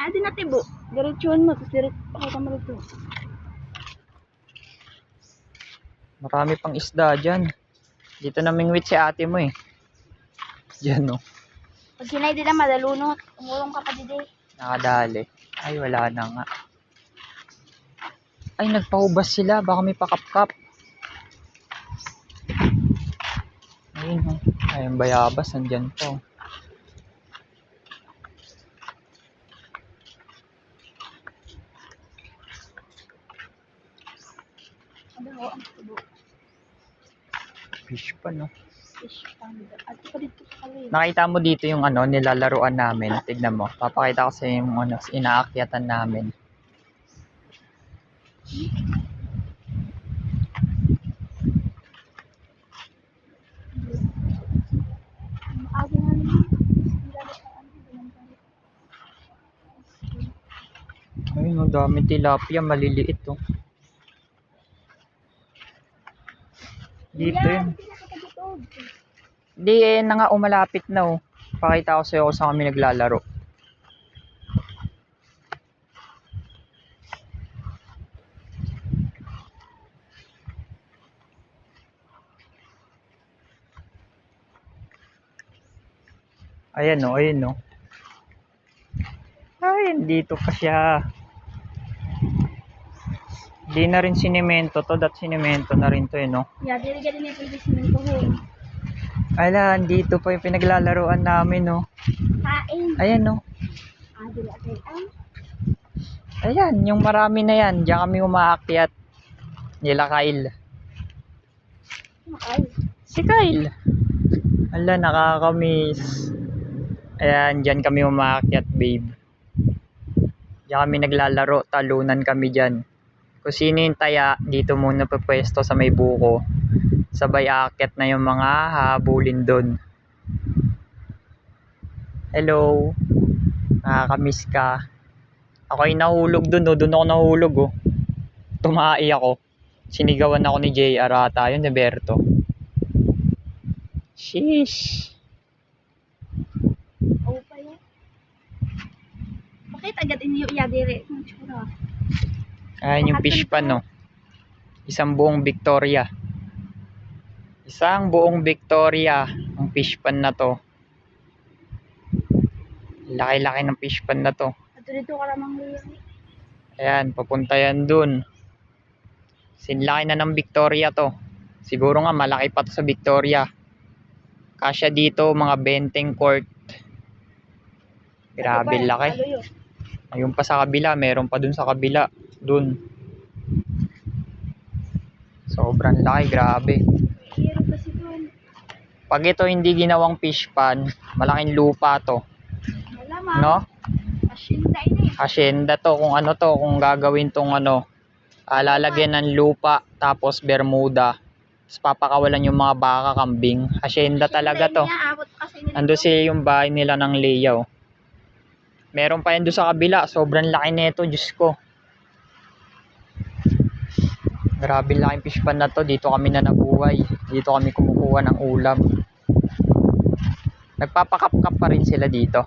Adi na tibo. Diretsuhan mo. Tapos pakita mo rito. Marami pang isda dyan. Dito namingwit si ate mo eh. Diyan no. Pag sinay din na madalunot. Umulong ka pa dide. Nakadali. Ay wala na nga. Ay nagpahubas sila. Baka may pakapkap. Ayun oh. Ay ang bayabas. Nandyan po. Ano ho ang tibo? Fish pa no. Fish pond. At pa dito sa kawin. Nakita mo dito yung ano nilalaruan namin. Tignan mo. Papakita ko sa yung ano, inaakyatan namin. Adi na naman. Ayun oh, dami tilapia. Maliliit oh. Dito yun. Di eh na nga umalapit na oh. Pakita ko sa'yo kung saan kami naglalaro. Ayan oh, ayun oh. Ay, dito pa siya. Di na rin sinemento to, sinemento na rin to eh no. Yeah, dili ganun yung pwede sininto ho. Ala, dito pa yung pinaglalaroan namin no. Kain. Ayan no. Adi na tayo. Ayan, yung marami na yan. Diyan kami umaakyat. Nila Kyle. Ay. Si Kyle. Ala, nakakamiss. Ayan, dyan kami umaakyat, babe. Diyan kami naglalaro. Talunan kami dyan. Kung sino yung taya, dito muna pupwesto sa may buko. Sabay aakyat na yung mga habulin doon. Hello. Nakakamiss ka. Ako ay nahulog doon, oh. Doon ako nahulog, oh. Tumai ako. Sinigawan ako ni JR ata, yun ni Berto. Sheesh. Oo pa yan. Bakit agad inyo iyadire? Ang tsura. Ayan yung fish pan, no. Isang buong Victoria. Isang buong Victoria ang fish pan na to. Laki-laki ng fish pan na to. At dito ka lamang liyan. Ayan, papunta yan dun. Sinlaki na ng Victoria to. Siguro nga malaki pa to sa Victoria. Kasya dito mga 20 quart. Grabe laki. Ayun pa sa kabila, meron pa dun sa kabila. Dun. Sobrang laki, grabe. Pag ito hindi ginawang fish pan, malaking lupa to. No? Hacienda to, kung ano to, kung gagawin tong ano, lalagyan ng lupa, tapos bermuda, tapos papakawalan yung mga baka, kambing. Hacienda talaga to. Ando siya yung bahay nila ng Leia. Meron pa yan doon sa kabila, sobrang laki nito, Diyos ko. Grabe laking fish pan na to. Dito kami na nabuhay. Dito kami kumukuha ng ulam. Nagpapakapkap pa rin sila dito.